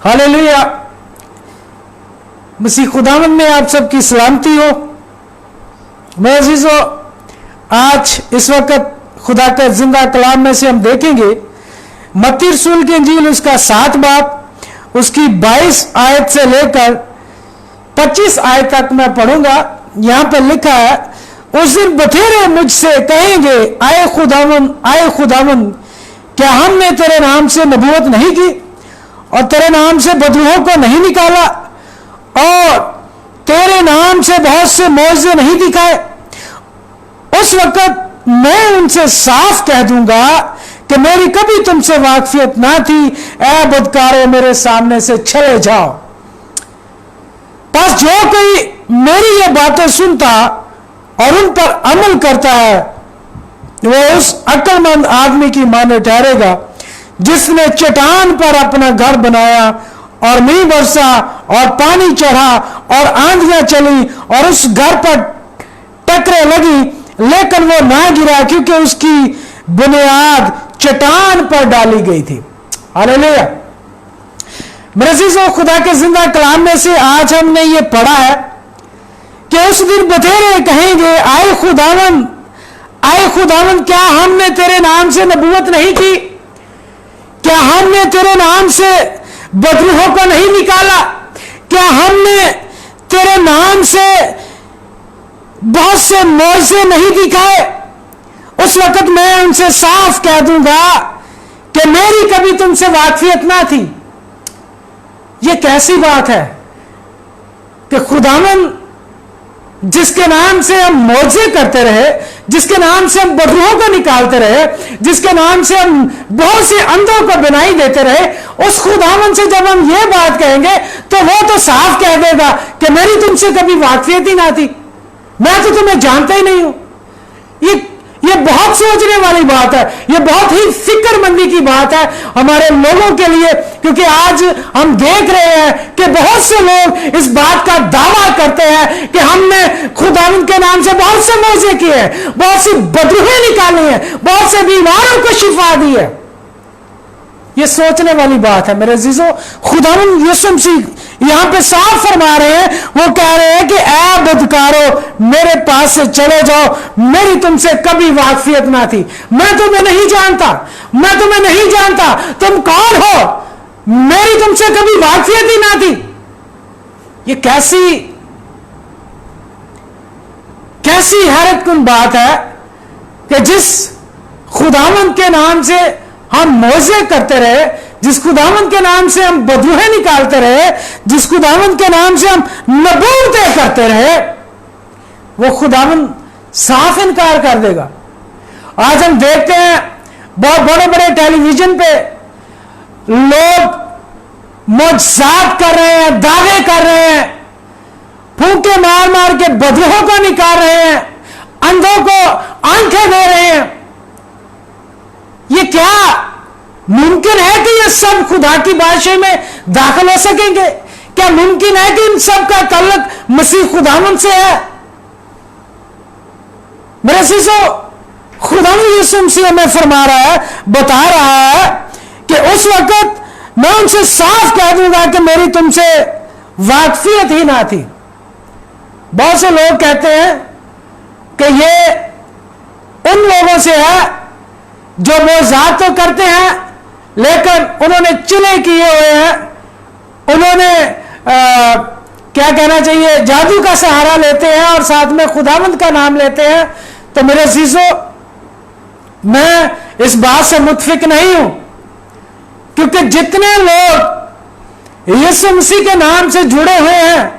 Hallelujah. मसीह खुदावन में आप सबकी सलामती हो। मैं अजीजों, आज इस वक्त खुदा का जिंदा कलाम में से हम देखेंगे मत्ती रसूल की इंजील उसका 7 बाब उसकी 22 आयत से लेकर 25 आयत तक मैं पढ़ूंगा। यहां पर लिखा है, उस दिन बथेरे मुझसे कहेंगे, आए खुदावन, क्या हमने तेरे नाम से नबूवत नहीं की और तेरे नाम से बदरूहों को नहीं निकाला और तेरे नाम से बहुत से मौजे नहीं दिखाए? उस वक्त मैं उनसे साफ कह दूंगा कि मेरी कभी तुमसे वाकफियत ना थी। ऐ बदकारों, मेरे सामने से चले जाओ। बस जो कोई मेरी ये बातें सुनता और उन पर अमल करता है, वो उस अक्लमंद आदमी की माने ठहरेगा जिसने चट्टान पर अपना घर बनाया और मींह बरसा और पानी चढ़ा और आंधियां चली और उस घर पर टकरे लगी, लेकिन वो ना गिरा क्योंकि उसकी बुनियाद चट्टान पर डाली गई थी। हालेलुया। मेरे अजीजों, खुदा के जिंदा कलाम में से आज हमने ये पढ़ा है कि उस दिन बथेरे कहेंगे, आए खुदावन, क्या हमने तेरे नाम से नबूवत नहीं की? क्या हमने तेरे नाम से बदरूहों को नहीं निकाला? क्या हमने तेरे नाम से बहुत से मौजे नहीं दिखाए? उस वक्त मैं उनसे साफ कह दूंगा कि मेरी कभी तुमसे वाकफियत ना थी। यह कैसी बात है कि खुदावन जिसके नाम से हम मौजे करते रहे, जिसके नाम से हम बदरूहों को निकालते रहे, जिसके नाम से हम बहुत से अंधों को बनाई देते रहे, उस खुदावन से जब हम ये बात कहेंगे तो वो तो साफ कह देगा कि मेरी तुमसे कभी वाकफियत ही ना थी, मैं तो तुम्हें जानता ही नहीं हूं। ये बहुत सोचने वाली बात है, ये बहुत ही फिक्रमंदी की बात है हमारे लोगों के लिए, क्योंकि आज हम देख रहे हैं कि बहुत से लोग इस बात का दावा करते हैं कि हमने खुदावंद के नाम से बहुत से मौजे किए हैं, बहुत सी बदरूहें निकाली हैं, बहुत से बीमारों को शिफा दी है। ये सोचने वाली बात है। मेरे अजीजों, खुदावंद यीशु मसीह यहां पे साफ फरमा रहे हैं, वो कह रहे हैं कि ऐ बदकारो, मेरे पास से चले जाओ, मेरी तुमसे कभी वाकफियत ना थी। मैं तुम्हें नहीं जानता, तुम कौन हो? मेरी तुमसे कभी वाकफियत ही ना थी। ये कैसी हैरतकुन बात है कि जिस खुदावंद के नाम से हम मौजे करते रहे, जिस खुदावंद के नाम से हम बदरूहें निकालते रहे, जिस खुदावंद के नाम से हम नबूवतें करते रहे, वो खुदावंद साफ इनकार कर देगा। आज हम देखते हैं बहुत बड़े बड़े टेलीविजन पे लोग मौजज़ात कर रहे हैं, दावे कर रहे हैं, फूंके मार मार के बदरूहों को निकाल रहे हैं, अंधों को आंखें दे रहे हैं। ये क्या मुमकिन है कि ये सब खुदा की बादशाही में दाखिल हो सकेंगे? क्या मुमकिन है कि इन सब का ताल्लुक मसीह खुदावंद से है? मेरे अजीजों, खुदावंद यीशु मसीह हमें फरमा रहा है, बता रहा है कि उस वक्त मैं उनसे साफ कह दूंगा कि मेरी तुमसे वाकफियत ही ना थी। बहुत से लोग कहते हैं कि ये उन लोगों से है जो मौजज़ात तो करते हैं लेकिन उन्होंने चिले किए हुए हैं, उन्होंने क्या कहना चाहिए, जादू का सहारा लेते हैं और साथ में खुदावंद का नाम लेते हैं। तो मेरे अजीजों, मैं इस बात से मुत्फिक नहीं हूं, क्योंकि जितने लोग यीशु मसीह के नाम से जुड़े हुए हैं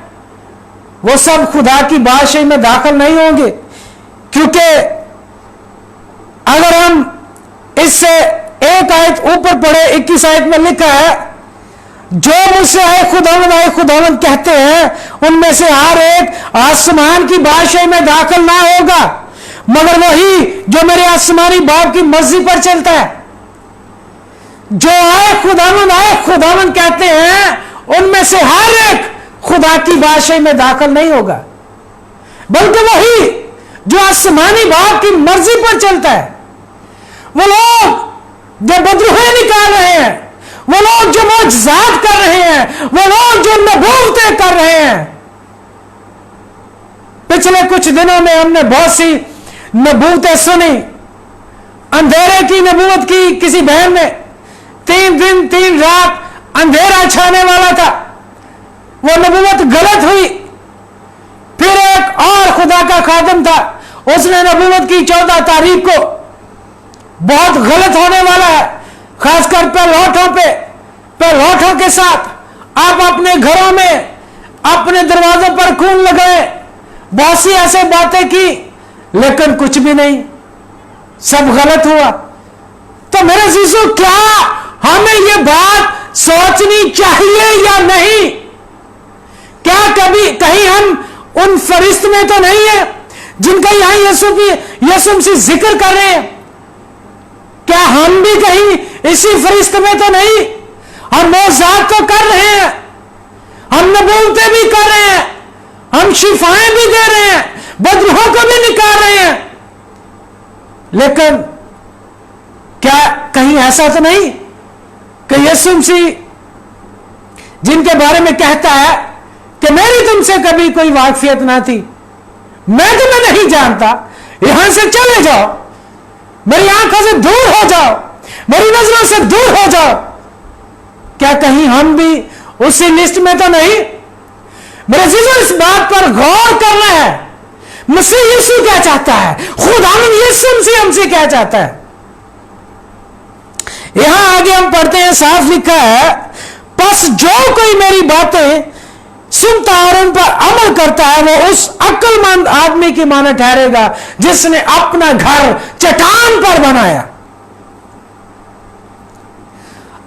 वो सब खुदा की बादशाही में दाखिल नहीं होंगे। क्योंकि अगर हम इससे एक आयत ऊपर पढ़े, 21 आयत में लिखा है, जो मुझसे आए खुदावंद कहते हैं उनमें से हर एक आसमान की बादशाही में दाखिल ना होगा, मगर वही जो मेरे आसमानी बाप की मर्जी पर चलता है। जो आए खुदावंद कहते हैं उनमें से हर एक खुदा की बादशाही में दाखिल नहीं होगा, बल्कि वही जो आसमानी बाप की मर्जी पर चलता है। वो लोग जो बदरूहें निकाल रहे हैं, وہ لوگ جو معجزات کر رہے ہیں, وہ لوگ جو نبوتیں کر رہے ہیں. پچھلے کچھ دنوں میں ہم نے بہت سی نبوتیں سنی. اندھیرے کی نبوت کی کسی بہن نے, 3 دن 3 رات اندھیرا چھانے والا تھا, وہ نبوت غلط ہوئی. پھر ایک اور خدا کا خادم تھا, اس نے نبوت کی 14 تاریخ کو بہت غلط ہونے والا ہے, خاص کر پہلوٹوں کے ساتھ آپ اپنے گھروں میں اپنے دروازوں پر خون لگائے, بہت سی ایسے باتیں کی, لیکن کچھ بھی نہیں, سب غلط ہوا. تو میرے عزیزو, کیا ہمیں یہ بات سوچنی چاہیے یا نہیں؟ کیا کہیں ہم ان فرشت میں تو نہیں ہیں جن کا یہاں یسوع مسیح ذکر کر رہے ہیں؟ کیا ہم بھی کہیں اسی فرشت میں تو نہیں؟ ہم معجزات تو کر رہے ہیں, ہم نبوتیں بھی کر رہے ہیں, ہم شفائیں بھی دے رہے ہیں, بدروحوں کو بھی نکال رہے ہیں, لیکن کیا کہیں ایسا تو نہیں کہ یسوع مسیح جن کے بارے میں کہتا ہے کہ میری تم سے کبھی کوئی واقفیت نہ تھی, میں تمہیں نہیں جانتا, یہاں سے چلے جاؤ, میری آنکھوں سے دور ہو جاؤ, میری نظروں سے دور ہو جاؤ؟ کیا کہیں ہم بھی اسی لسٹ میں تو نہیں؟ میرے عزیزو, اس بات پر غور کرنا ہے. مسیح یسوع کیا چاہتا ہے, خداوند یسوع مسیح ہم سے کیا چاہتا ہے؟ یہاں آگے ہم پڑھتے ہیں, صاف لکھا ہے, پس جو کوئی میری باتیں سنتا اور ان پر عمل کرتا ہے وہ اس عقل مند آدمی کی مانند ٹھہرے گا جس نے اپنا گھر چٹان پر بنایا.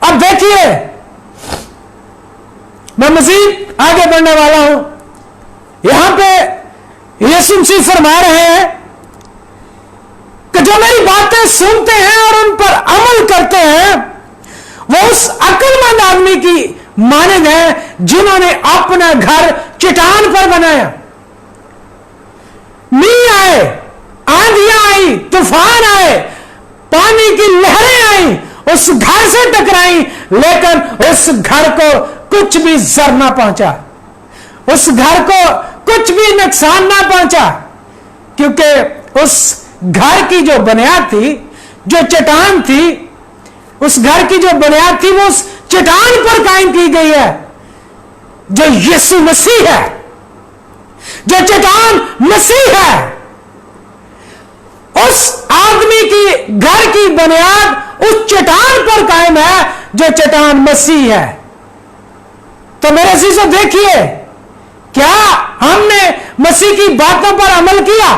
اب دیکھیے, میں مزید آگے بڑھنے والا ہوں. یہاں پہ یسوع مسیح فرما رہے ہیں کہ جو میری باتیں سنتے ہیں اور ان پر عمل کرتے ہیں وہ اس عقل مند آدمی کی مانند ہیں جنہوں نے اپنا گھر چٹان پر بنایا. میل آئے, آندھیاں آئی, طوفان آئے, پانی کی لہریں آئیں, اس گھر سے ٹکرائیں, لیکن اس گھر کو کچھ بھی زر نہ پہنچا, اس گھر کو کچھ بھی نقصان نہ پہنچا, کیونکہ اس گھر کی جو بنیاد تھی, جو چٹان تھی, اس گھر کی جو بنیاد تھی وہ اس چٹان پر قائم کی گئی ہے جو یسوع مسیح ہے, جو چٹان مسیح ہے. اس آدمی کی گھر کی بنیاد اس چٹان پر قائم ہے جو چٹان مسیح ہے. تو میرے عزیزو دیکھیے, کیا ہم نے مسیح کی باتوں پر عمل کیا؟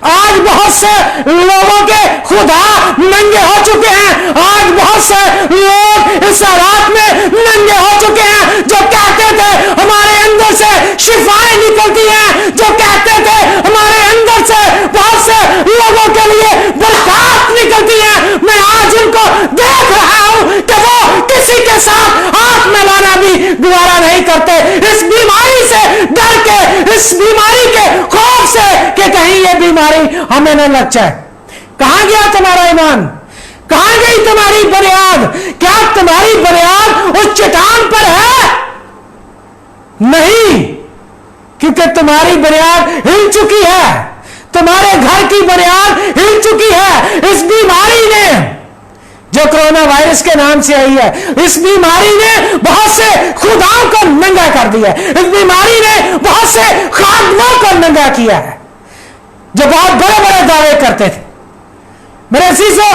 آج بہت سے لوگوں کے خدا ننگے ہو چکے ہیں, آج بہت سے لوگ اس رات میں ننگے ہو چکے ہیں جو کہتے تھے ہمارے اندر سے شفائیں نکلتی ہیں, جو کہتے تھے ہمارے اندر سے بہت سے لوگوں کے لیے برکات نکلتی ہیں. میں آج ان کو دیکھ رہا ہوں کہ وہ کسی کے ساتھ ہاتھ ملانا بھی گوارا نہیں کرتے, اس بیماری سے ڈر کے, اس بیماری کے خوف سے کہ کہیں یہ بیماری ہمیں نہ لگ جائے. کہاں گیا تمہارا ایمان؟ کہاں گئی تمہاری بنیاد؟ کیا تمہاری بنیاد اس چٹان پر ہے؟ نہیں, کیونکہ تمہاری بنیاد ہل چکی ہے, تمہارے گھر کی بنیاد ہل چکی ہے. اس بیماری نے جو کرونا وائرس کے نام سے آئی ہے, اس بیماری نے بہت سے خداؤں کو ننگا کر دیا ہے, اس بیماری نے بہت سے خادموں کو ننگا کیا ہے جو بہت بڑے بڑے دعوے کرتے تھے. میرے عزیزو,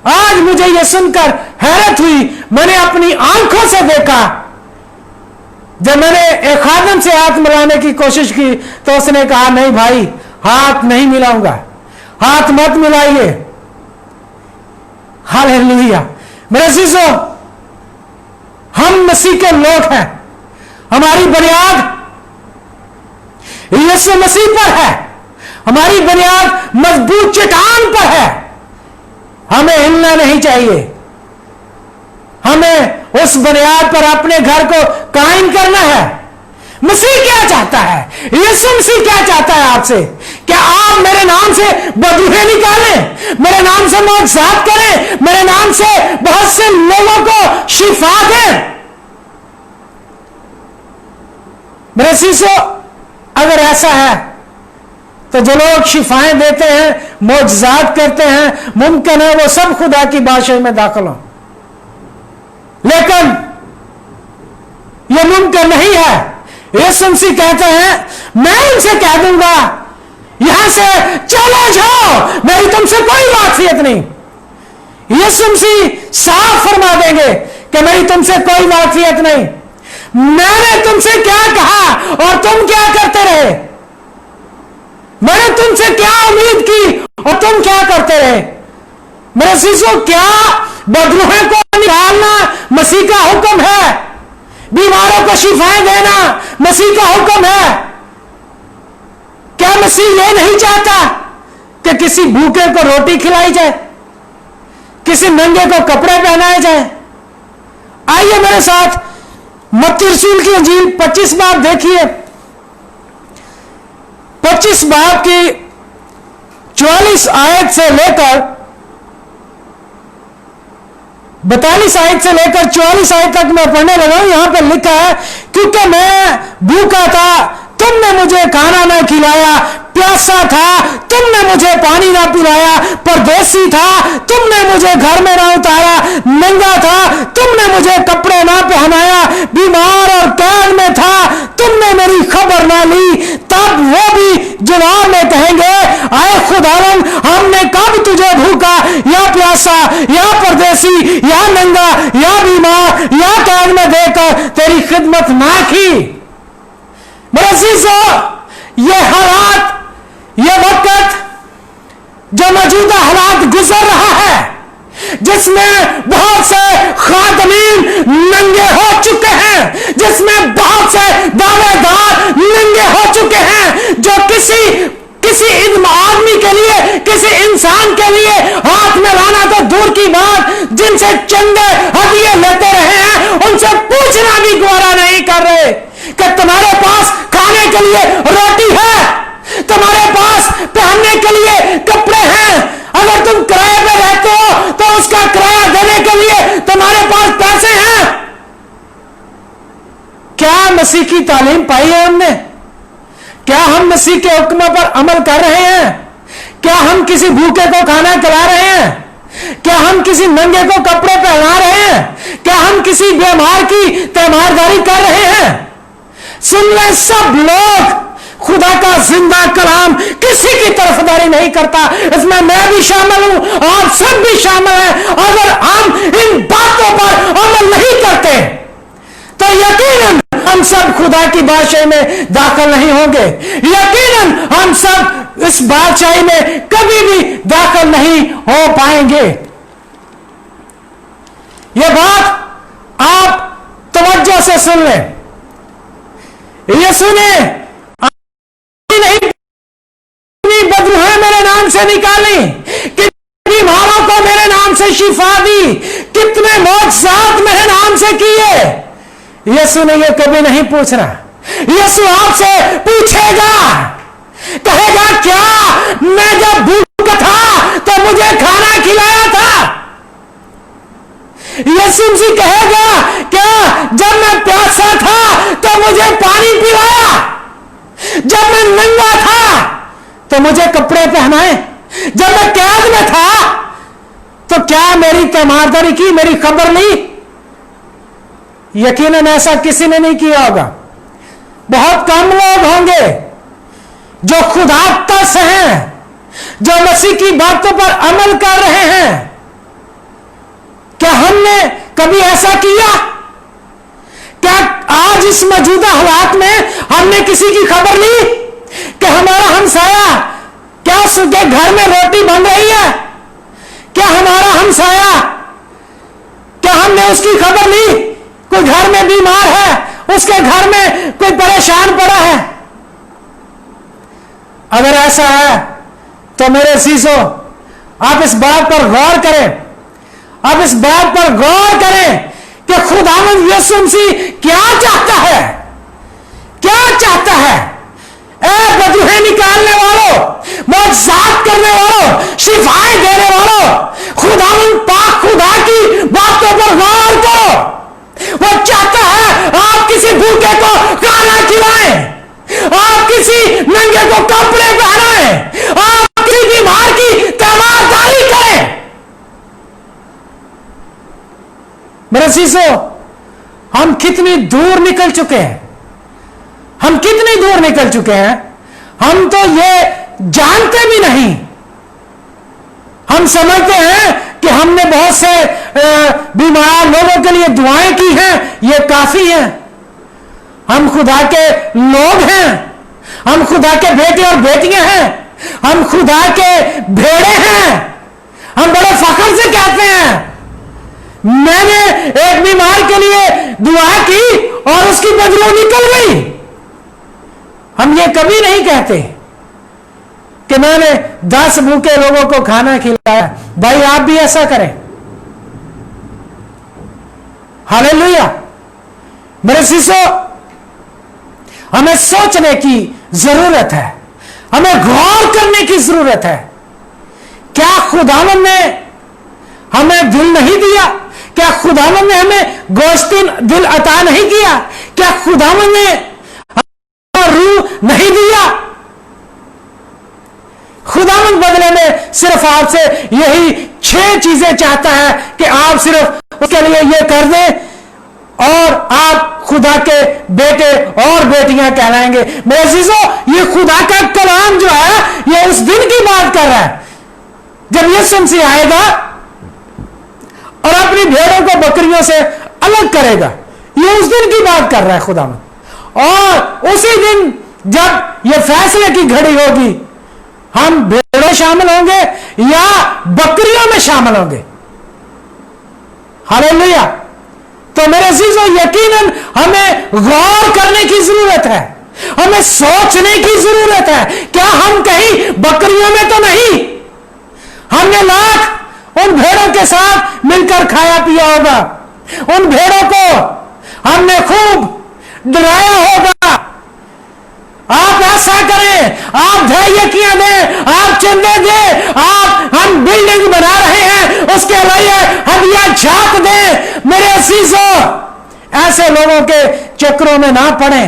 آج مجھے یہ سن کر حیرت ہوئی, میں نے اپنی آنکھوں سے دیکھا, جب میں نے ایک خادم سے ہاتھ ملانے کی کوشش کی تو اس نے کہا نہیں بھائی, ہاتھ نہیں ملاؤں گا, ہاتھ مت ملائیے. ہاللیلویا. میرے عزیزو, ہم مسیح کے لوگ ہیں, ہماری بنیاد یسوع مسیح پر ہے, ہماری بنیاد مضبوط چٹان پر ہے. ہمیں ہلنا نہیں چاہیے, ہمیں اس بنیاد پر اپنے گھر کو قائم کرنا ہے. مسیح کیا چاہتا ہے؟ یسوع مسیح کیا چاہتا ہے آپ سے؟ क्या आप मेरे नाम से बदरूहें निकालें, मेरे नाम से मौजज़ात करें, मेरे नाम से बहुत से लोगों को शिफा दें? मेरे सीसो, अगर ऐसा है तो जो लोग शिफाएं देते हैं, मौजज़ात करते हैं, मुमकिन है वो सब खुदा की बादशाही में दाखिल हो, लेकिन यह मुमकिन नहीं है। यीशु मसीह कहते हैं मैं उनसे कह दूंगा यहां से चले जाओ, मेरी तुमसे कोई वाकफियत नहीं। यीशु मसीह साफ फरमा देंगे कि मेरी तुमसे कोई वाकफियत नहीं। मैंने तुमसे क्या कहा और तुम क्या करते रहे, मैंने तुमसे क्या उम्मीद की और तुम क्या करते रहे। मेरे शिशु, क्या बदरूहों को निकालना मसीह का हुक्म है? बीमारों को शिफाएं देना मसीह का हुक्म है? क्या मसीह ये नहीं चाहता कि किसी भूखे को रोटी खिलाई जाए, किसी नंगे को कपड़े पहनाए जाए? आइए मेरे साथ मत्ती रसूल की इंजील 25 बाब देखिए, 25 बाब की 44 आयत से लेकर 42 आयत से लेकर 44 आयत तक मैं पढ़ने लगा हूं। यहां पर लिखा है, क्योंकि मैं भूखा था तुमने मुझे खाना ना खिलाया, प्यासा था तुमने मुझे पानी ना पिलाया, परदेसी था तुमने मुझे घर में ना उतारा, नंगा था तुमने मुझे कपड़े ना पहनाया, बीमार और कैद में था तुमने मेरी खबर ना ली। तब वो भी जवाब में कहेंगे, आए खुदावन, हमने कब तुझे भूखा या प्यासा या परदेसी या नंगा या बीमार या कैद में देकर तेरी खिदमत ना की। मेरे अजीजों, ये हालात, ये वक्त जो मौजूदा हालात गुजर रहा है, जिसमें बहुत से खादमीन नंगे हो चुके हैं, जिसमें बहुत से दावेदार नंगे हो चुके हैं, जो किसी आदमी के लिए, किसी इंसान के लिए हाथ में लाना तो दूर की बात, जिनसे चंदे हदिये लेते रहे हैं, उनसे पूछना भी गवारा नहीं कर रहे कि तुम्हारे पास खाने के लिए रोटी है, तुम्हारे पास पहनने के लिए कपड़े हैं, अगर तुम किराए पे रहते हो तो उसका किराया देने के लिए तुम्हारे पास पैसे हैं। क्या मसीह की तालीम पाई है हमने? क्या हम मसीह के हुक्म पर अमल कर रहे हैं? क्या हम किसी भूखे को खाना खिला रहे हैं? क्या हम किसी नंगे को कपड़े पहना रहे हैं? क्या हम किसी बीमार की तीमारदारी कर रहे हैं? सुन ले, सब लोग खुदा का जिंदा कलाम किसी की तरफदारी नहीं करता, इसमें मैं भी शामिल हूं, आप सब भी शामिल हैं। अगर हम इन बातों पर अमल नहीं करते तो यकीनन हम सब खुदा की बादशाही में दाखिल नहीं होंगे, यकीनन हम सब इस बादशाही में कभी भी दाखिल नहीं हो पाएंगे। यह बात आप तवज्जो से सुन लें। यीशु ने नहीं बदरूहें मेरे नाम से निकाली, कितनी बीमारों को मेरे नाम से शिफा दी, कितने मौजज़ात मेरे नाम से किए। यीशु ने यह कभी नहीं पूछना। यीशु आपसे पूछेगा, कहेगा, क्या मैं जब भूखा था तो मुझे खाना खिलाया था? यीशु से कहेगा, क्या जब मैं प्यासा था तो मुझे पानी पिलाया? जब मैं नंगा था तो मुझे कपड़े पहनाए? जब मैं कैद में था तो क्या मेरी तीमारदारी की, मेरी खबर ली? यकीनन ऐसा किसी ने नहीं किया होगा। बहुत कम लोग होंगे जो खुदाता से हैं, जो मसीह की बातों पर अमल कर रहे हैं। क्या हमने कभी ऐसा किया? क्या आज इस मौजूदा हालात में हमने किसी की खबर ली कि हमारा हमसाया, क्या उसके घर में रोटी बन रही है? क्या हमारा हमसाया, क्या हमने उसकी खबर ली? कोई घर में बीमार है, उसके घर में कोई परेशान पड़ा है? अगर ऐसा है तो मेरे सीसो, आप इस बात पर गौर करें, आप इस बात पर गौर करें कि खुदावंद यीशु मसीह क्या चाहता है, क्या चाहता है। ए बदरूहें निकालने वालों, अजीजों, हम कितनी दूर निकल चुके हैं, हम कितनी दूर निकल चुके हैं, हम तो ये जानते भी नहीं। हम समझते हैं कि हमने बहुत से बीमार लोगों के लिए दुआएं की हैं, ये काफी है। हम खुदा के लोग हैं, हम खुदा के बेटे और बेटियां हैं, हम खुदा के भेड़े हैं। हम बड़े फख्र से कहते हैं, मैंने एक बीमार के लिए दुआ की और उसकी बदबू निकल गई। हम ये कभी नहीं कहते कि मैंने 10 भूखे लोगों को खाना खिलाया। भाई आप भी ऐसा करें। हालेलुया। मेरे शिष्यों, हमें सोचने की जरूरत है, हमें गौर करने की जरूरत है। क्या खुदावन ने हमें दिल नहीं दिया? क्या खुदावन ने हमें गोश्तिन दिल अता नहीं किया? क्या खुदावन ने हमें रूह नहीं दिया? खुदावन बदले में सिर्फ आपसे यही 6 चीजें चाहता है कि आप सिर्फ उसके लिए ये कर दें और आप खुदा के बेटे और बेटियां कहलाएंगे। मेरे अजीजों, ये खुदा का कलाम जो है, ये उस दिन की बात कर रहा है जब यीशु मसीह आएगा और अपनी भेड़ों को बकरियों से अलग करेगा। ये उस दिन की बात कर रहा है खुदावन। और उसी दिन जब ये फैसले की घड़ी होगी, हम भेड़ों शामिल होंगे या बकरियों में शामिल होंगे। हालेलुया। तो मेरे अजीजों, यकीनन हमें गौर करने की जरूरत है, हमें सोचने की जरूरत है। क्या हम कहीं बकरियों में तो नहीं? हमने लाख उन भेड़ों के साथ मिलकर खाया पिया होगा, उन भेड़ों को हमने खूब डराया होगा। आप ऐसा करें, आप धैर्य किया दें, आप चंदे दें, आप हम बिल्डिंग बना रहे हैं उसके लिए हदिया झांक दें। मेरे अजीजों, ऐसे लोगों के चक्रों में ना पड़े।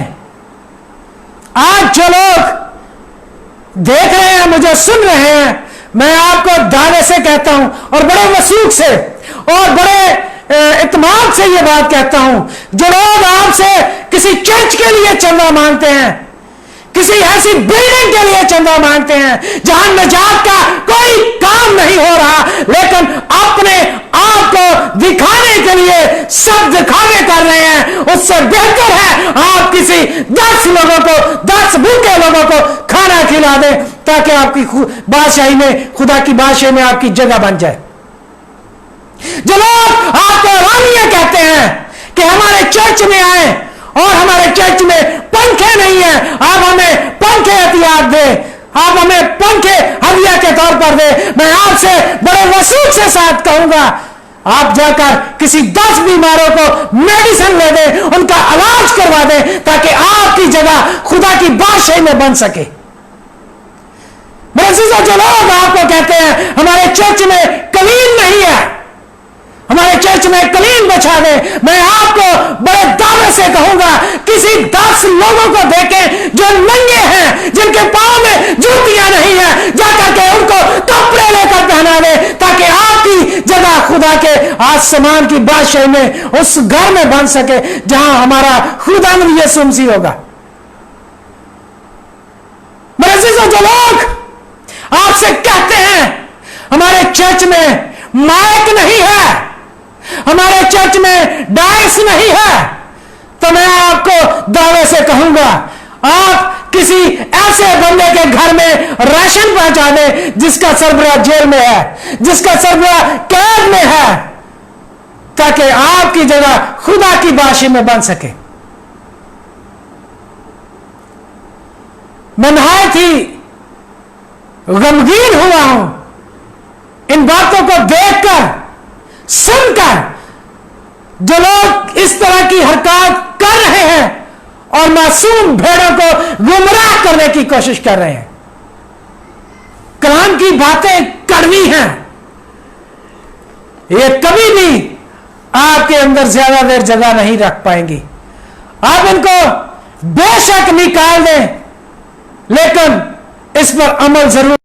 आज जो लोग देख रहे हैं, मुझे सुन रहे हैं, मैं आपको दावे से कहता हूं और बड़े वसूख से और बड़े इत्मीनान से ये बात कहता हूं, जो लोग आपसे किसी चर्च के लिए चंदा मांगते हैं, किसी ऐसी बिल्डिंग के लिए चंदा मांगते हैं जहां नजात का कोई काम नहीं हो रहा, लेकिन अपने आप को दिखाने के लिए सब दिखावे कर रहे हैं, उससे बेहतर है आप किसी 10 लोगों को, 10 भूखे लोगों को खाना खिला दें ताकि आपकी बादशाही में, खुदा की बादशाही में आपकी जगह बन जाए। जो लोग आपको रानियां कहते हैं कि हमारे चर्च में आए और हमारे चर्च में पंखे नहीं है, आप हमें पंखे हथियार दे, आप हमें पंखे हदिया के तौर पर दे। मैं आपसे बड़े वसूख से साथ कहूंगा, आप जाकर किसी 10 बीमारों को मेडिसिन ले दें, उनका इलाज करवा दें ताकि आपकी जगह खुदा की बादशाही में बन सके। मेरे अजीजों, जो लोग आपको कहते हैं हमारे चर्च में कलीन नहीं है, हमारे चर्च में कलीन बचा दे, मैं आपको बड़े दावे से कहूंगा, किसी 10 लोगों को देखें जो नंगे हैं, जिनके पांव में जूतियां नहीं है, जाकर के उनको कपड़े लेकर पहना दे ताकि आपकी जगह खुदा के आसमान की बादशाही में, उस घर में बन सके जहां हमारा खुदा यीशु मसीह होगा। मेरे अजीजों, जो लोग आपसे कहते हैं हमारे चर्च में माइक नहीं है, हमारे चर्च में डाइस नहीं है, तो मैं आपको दावे से कहूंगा, आप किसी ऐसे बंदे के घर में राशन पहुंचा दें जिसका सरबराह जेल में है, जिसका सरबराह कैद में है, ताकि आपकी जगह खुदा की बादशाही में बन सके। मैं नहायत ही गमगीन हुआ हूं इन बातों को देखकर, सुनकर, जो लोग इस तरह की हरकत कर रहे हैं और मासूम भेड़ों को गुमराह करने की कोशिश कर रहे हैं। कलाम की बातें कड़वी हैं, ये कभी भी आपके अंदर ज्यादा देर जगह नहीं रख पाएंगी। आप इनको बेशक निकाल दें, लेकिन इस पर अमल जरूर।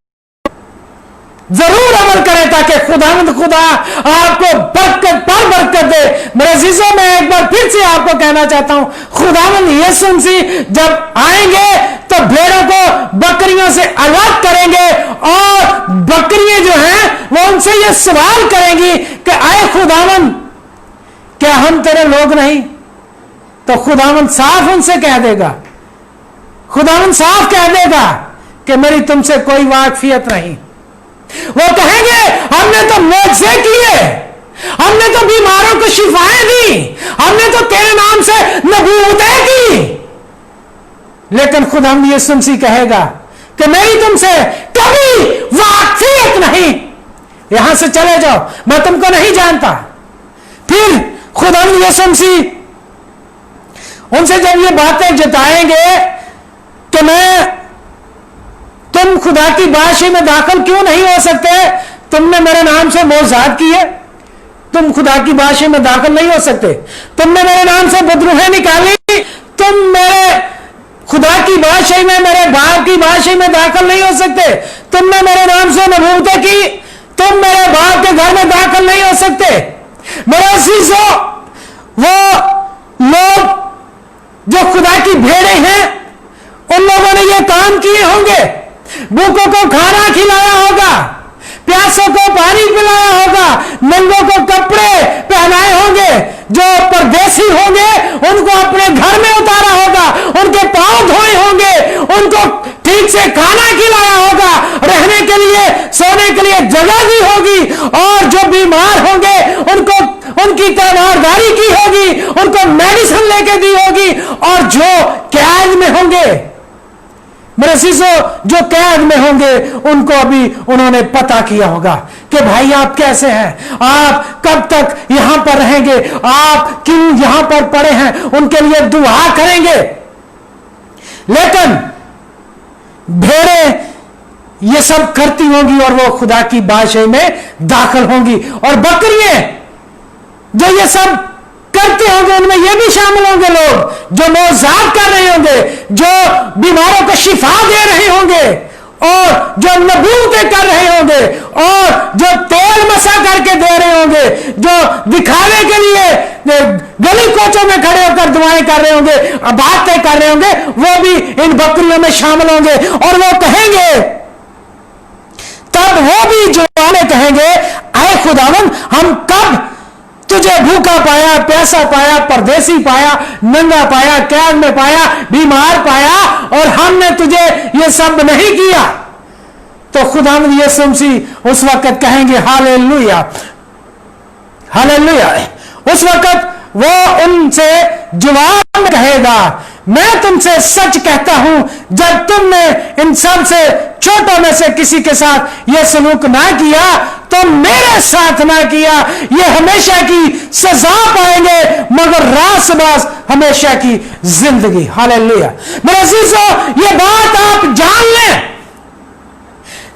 जरूर अमल करें ताकि खुदावंद खुदा आपको बरकत पर बरकत दे। मेरे अजीजों, मैं एक बार फिर से आपको कहना चाहता हूं, खुदावंद यीशु मसीह जब आएंगे तो भेड़ों को बकरियों से अलग करेंगे और बकरियां जो हैं वो उनसे ये सवाल करेंगी कि आए खुदावंद, क्या हम तेरे लोग नहीं? तो खुदावंद साफ उनसे कह देगा, खुदावंद साफ कह देगा कि मेरी तुमसे कोई वाकफियत नहीं। वो कहेंगे हमने तो मोज़े किए, हमने तो बीमारों को शिफाएं दी, हमने तो तेरे नाम से नबूवतें की, लेकिन खुदावंद यीशु मसीह कहेगा कि मेरी तुमसे कभी वाकफियत नहीं, यहां से चले जाओ, मैं तुमको नहीं जानता। फिर खुदावंद यीशु मसीह उनसे जब ये बातें जताएंगे कि तुम खुदा की बादशाही में दाखिल क्यों नहीं हो सकते? तुमने मेरे नाम से मोज़ात किए, तुम खुदा की बादशाही में दाखिल नहीं हो सकते। तुमने मेरे नाम से बदरूहें निकाली, तुम मेरे खुदा की बादशाही में, मेरे बाप की बादशाही में दाखिल नहीं हो सकते। तुमने मेरे नाम से नबूवतें की, तुम मेरे बाप के घर में दाखिल नहीं हो सकते। मेरे अजीजों, वो लोग जो खुदा की भेड़ें हैं, उन लोगों ने ये काम किए होंगे, भूखों को खाना खिलाया होगा, प्यासों को पानी पिलाया होगा, नंगों को कपड़े पहनाए होंगे, जो परदेसी होंगे उनको अपने घर में उतारा होगा, उनके पांव धोए होंगे, उनको ठीक से खाना खिलाया होगा, रहने के लिए, सोने के लिए जगह दी होगी, और जो बीमार होंगे उनको उनकी तीमारदारी की होगी, उनको मेडिसिन लेके दी होगी, और जो कैद में होंगे, मेरे सीसो जो कैद में होंगे, उनको अभी उन्होंने पता किया होगा कि भाई आप कैसे हैं, आप कब तक यहां पर रहेंगे, आप क्यों यहां पर पड़े हैं, उनके लिए दुआ करेंगे। लेकिन भेड़ें ये सब करती होंगी और वो खुदा की बादशाही में दाखिल होंगी, और बकरियां जो ये सब करते होंगे उनमें ये भी शामिल होंगे, लोग जो मोज़ात कर रहे होंगे, जो बीमारों को शिफा दे रहे होंगे, और जो नबूवतें कर रहे होंगे, और जो तेल मसा करके दे रहे होंगे, जो दिखाने के लिए गली कोचों में खड़े होकर दुआएं कर रहे होंगे, बातें कर रहे होंगे, वो भी इन बकरियों में शामिल होंगे। और वो कहेंगे, तब वो भी जो कहेंगे, आए खुदावंद, हम कब तुझे भूखा पाया, प्यासा पाया, परदेसी पाया, नंगा पाया, कैद में पाया, बीमार पाया, और हमने तुझे ये सब नहीं किया? तो खुदावंद यीशु मसीह उस वक्त कहेंगे, हालेलुया, हालेलुया। उस वक्त वो उनसे जवाब कहेगा, मैं तुमसे सच कहता हूं, जब तुमने इन सब से छोटों में से किसी के साथ यह सलूक ना किया तो मेरे साथ ना किया। ये हमेशा की सजा पाएंगे, मगर रास-बास हमेशा की जिंदगी। हालेलुया। मेरे अजीजों, ये बात आप जान लें,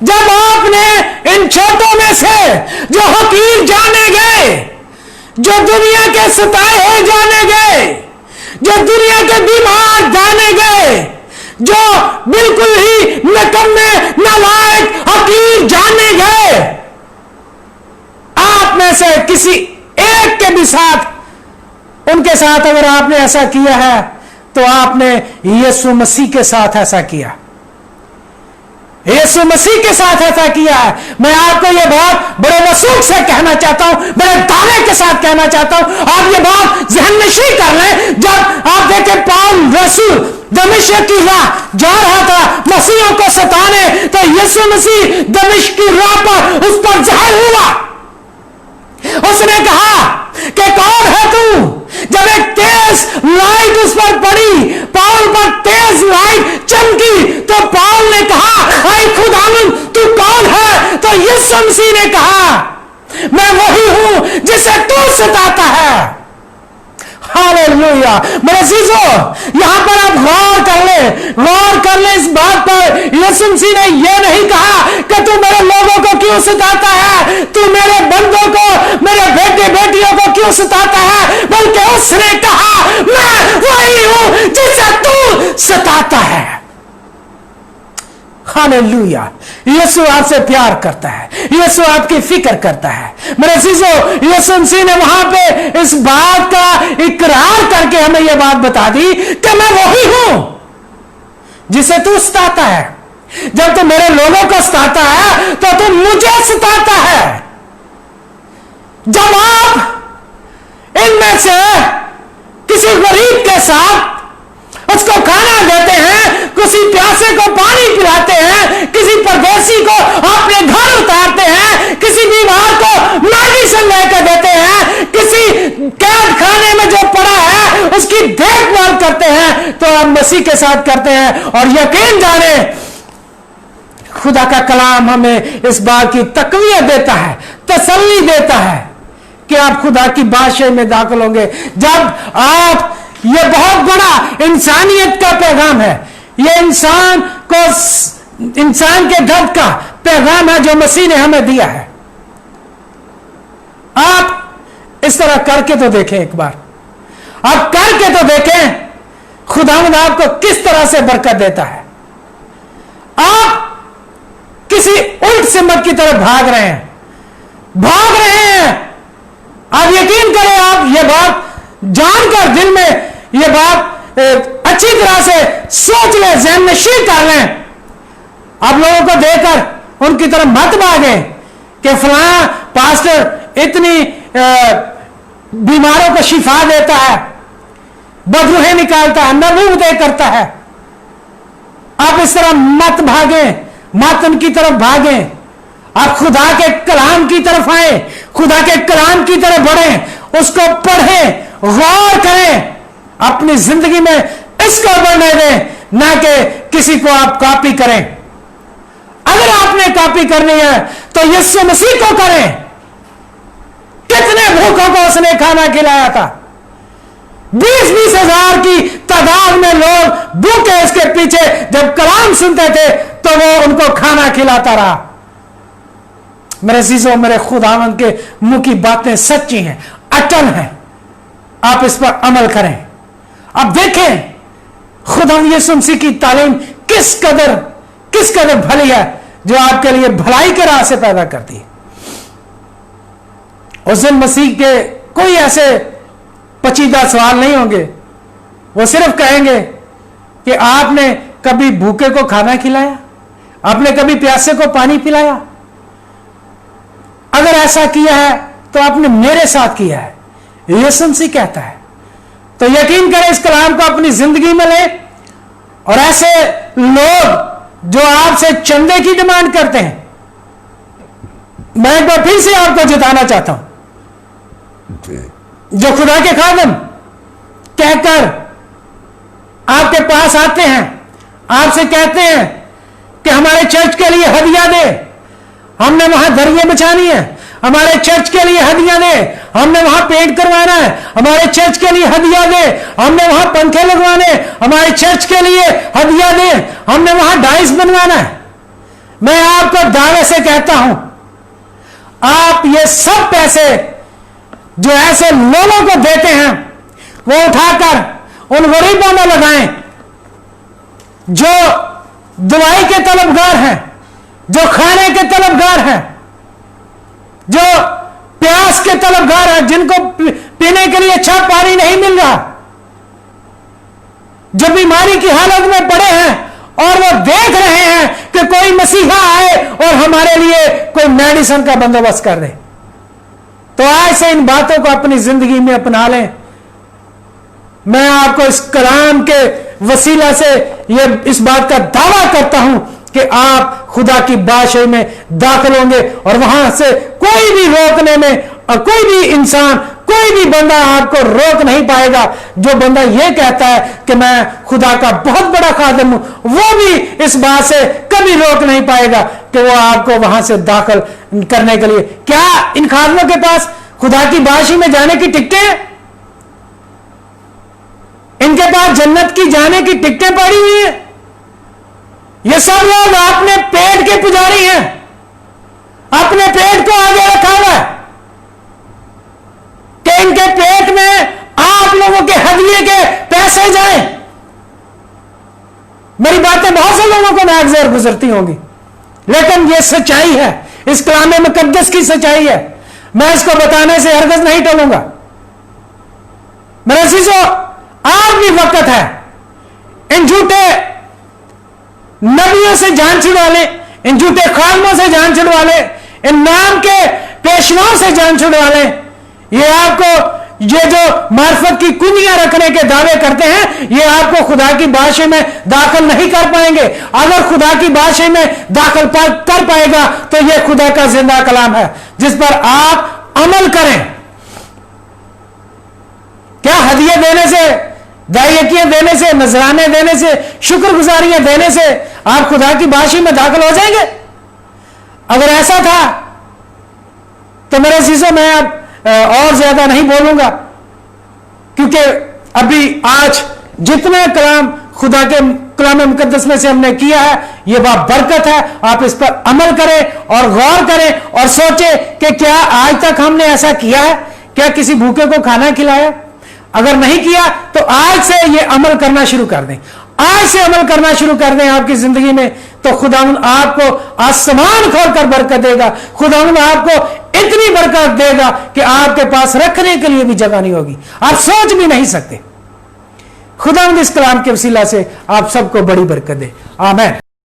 जब आपने इन छोटों में से जो हकीर जाने गए, जो दुनिया के सताए हुए जाने गए, जो दुनिया के बीमार जाने गए, जो बिल्कुल ही नकम्मे, नालायक, हकीर जाने गए, आप में से किसी एक के भी साथ, उनके साथ अगर आपने ऐसा किया है तो आपने यीशु मसीह के साथ ऐसा किया, यीशु मसीह के साथ ऐसा किया है। मैं आपको यह बात बड़े वसूख से कहना चाहता हूं, बड़े दावे के साथ कहना चाहता हूं। आप ये बात ज़हन नशीं कर लें। जब आप देखें पौल रसूल दमिश्क की राह जा रहा था मसीहों को सताने, तो यीशु मसीह दमिश्क की राह पर उस पर ज़ाहिर हुआ। उसने कहा कि कौन है तू? जब एक तेज लाइट उस पर पड़ी, पौल पर तेज लाइट चमकी, तो पौल ने कहा, ऐ खुदावंद तू कौन है? तो यीशु मसीह ने कहा, मैं वही हूं जिसे तू सताता है। हालेलुया। मेरे अजीजों, यहां पर आप गौर कर ले इस बात पर। यीशु मसीह ने यह नहीं कहा कि तू मेरे लोगों को क्यों सताता है, तू मेरे बंदों को, मेरे बेटे बेटियों को क्यों सताता है, बल्कि उसने कहा, मैं वही हूं जिसे तू सताता है। हालेलुया। यीशु आपसे प्यार करता है, यीशु आपकी फिक्र करता है। मेरे अजीजों, यीशु मसीह ने वहां पे इस बात का इकरार करके हमें यह बात बता दी कि मैं वही हूं जिसे तू सताता है। जब तू मेरे लोगों को सताता है तो तू मुझे सताता है। जब आप इनमें से किसी गरीब के साथ उसको खाना देते हैं, किसी प्यासे को पानी पिलाते हैं, किसी परदेसी को अपने घर उतारते हैं, किसी बीमार को मेडिसिन लेकर देते हैं, किसी कैद खाने में जो पड़ा है उसकी देखभाल करते हैं, तो आप मसीह के साथ करते हैं। और यकीन जाने खुदा का कलाम हमें इस बात की तकवीत देता है, तसल्ली देता है कि आप खुदा की बादशाही में दाखिल होंगे। जब आप, यह बहुत बड़ा इंसानियत का पैगाम है, यह इंसान के दर्द का पैगाम है जो मसीह ने हमें दिया है। आप इस तरह करके तो देखें, एक बार आप करके तो देखें खुदावंद आपको किस तरह से बरकत देता है। आप किसी उल्ट सिमत की तरफ भाग रहे हैं। आप यकीन करें, आप यह बात जानकर दिल में यह बात अच्छी तरह से सोच लें, ज़हन नशीं कर लें। आप लोगों को देखकर उनकी तरफ मत भागे कि फलां पास्टर इतनी बीमारों को शिफा देता है, बदरूहें निकालता है, नबूवतें करता है। आप इस तरह मत भागें, मत उनकी तरफ भागें। आप खुदा के कलाम की तरफ आए, खुदा के कलाम की तरफ बढ़ें, उसको पढ़ें, गौर करें, अपनी जिंदगी में इसको बढ़ने दें, ना कि किसी को आप कॉपी करें। अगर आपने कॉपी करनी है तो यीशु मसीह को करें। कितने भूखों को उसने खाना खिलाया था, 20-20 हजार की तादाद में लोग भूखे इसके पीछे जब कलाम सुनते थे तो वो उनको खाना खिलाता रहा। मेरे अजीजों, मेरे खुदावंद के मुंह की बातें सच्ची हैं, अटल हैं। आप इस पर अमल करें। अब देखें खुदावंद यीशु मसीह की तालीम किस कदर भली है, जो आपके लिए भलाई के राह से पैदा करती है। उस दिन मसीह के कोई ऐसे पचीदा सवाल नहीं होंगे। वो सिर्फ कहेंगे कि आपने कभी भूखे को खाना खिलाया, आपने कभी प्यासे को पानी पिलाया? अगर ऐसा किया है तो आपने मेरे साथ किया है, यीशु मसीह कहता है। तो यकीन करें, इस कलाम को अपनी जिंदगी में लें। और ऐसे लोग जो आपसे चंदे की डिमांड करते हैं, मैं एक बार फिर से आपको जिताना चाहता हूं। जो खुदा के खादम कहकर आपके पास आते हैं, आपसे कहते हैं कि हमारे चर्च के लिए हदिया दे, हमने वहां दरिया बिछानी है, हमारे चर्च के लिए हदिया दे, हमने वहां पेंट करवाना है, हमारे चर्च के लिए हदिया दे, हमने वहां पंखे लगवाने, हमारे चर्च के लिए हदिया दे, हमने वहां डाइस बनवाना है। मैं आपको दावे से कहता हूं, आप ये सब पैसे जो ऐसे लोगों को देते हैं वो उठाकर उन गरीबों में लगाएं जो दवाई के तलबगार हैं, जो खाने के तलबगार हैं, जो प्यास के तलबगार हैं, जिनको पीने के लिए अच्छा पानी नहीं मिल रहा, जो बीमारी की हालत में पड़े हैं और वो देख रहे हैं कि कोई मसीहा आए और हमारे लिए कोई मेडिसिन का बंदोबस्त कर दे। तो आज से इन बातों को अपनी जिंदगी में अपना लें। मैं आपको इस कलाम के वसीला से इस बात का दावा करता हूं कि आप खुदा की बादशाही में दाखिल होंगे और वहां से कोई भी रोकने में, और कोई भी इंसान, कोई भी बंदा आपको रोक नहीं पाएगा। जो बंदा यह कहता है कि मैं खुदा का बहुत बड़ा खादिम हूं, वो भी इस बात से कभी रोक नहीं पाएगा कि वो आपको वहां से दाखिल करने के लिए। क्या इन खादिमों के पास खुदा की बादशाही में जाने की टिकटें हैं? इनके पास जन्नत की जाने की टिकटें पड़ी हुई हैं? ये सब लोग अपने पेट के पुजारी हैं, अपने पेट को आगे रखा हुआ है कि इनके पेट में आप लोगों के हदिये के पैसे जाएं। मेरी बातें बहुत से लोगों को नागज़र गुजरती होंगी, लेकिन ये सच्चाई है, इस कलाम मुकद्दस की सच्चाई है। मैं इसको बताने से हरगिज़ नहीं टलूंगा। मेरे अज़ीज़ों, आज भी वक्त है इन झूठे नबियों से जान छुड़वा ले, इन झूठे खादमों से जान छुड़वा ले, इन नाम के पेशवाओं से जान छुड़वा ले। ये आपको ये जो मार्फत की कुंजियां रखने के दावे करते हैं, ये आपको खुदा की बादशाही में दाखिल नहीं कर पाएंगे। अगर खुदा की बादशाही में दाखिल कर पाएगा तो ये खुदा का जिंदा कलाम है जिस पर आप अमल करें। क्या हदिये देने से, दायकियां देने से, नजराने देने से, शुक्रगुजारियां देने से आप खुदा की बादशाही में दाखिल हो जाएंगे? अगर ऐसा था तो मेरे अज़ीज़ों, मैं अब और ज्यादा नहीं बोलूंगा, क्योंकि अभी आज जितने कलाम खुदा के कलाम मुकद्दस में से हमने किया है, यह बात बरकत है। आप इस पर अमल करें और गौर करें और सोचें कि क्या आज तक हमने ऐसा किया है? क्या किसी भूखे को खाना खिलाया? अगर नहीं किया तो आज से ये अमल करना शुरू कर दें, आज से अमल करना शुरू कर दें आपकी जिंदगी में, तो खुदावंद आपको आसमान खोलकर बरकत देगा। खुदावंद आपको इतनी बरकत देगा कि आपके पास रखने के लिए भी जगह नहीं होगी, आप सोच भी नहीं सकते। खुदावंद इस कलाम के वसीला से आप सबको बड़ी बरकत दे। आमीन।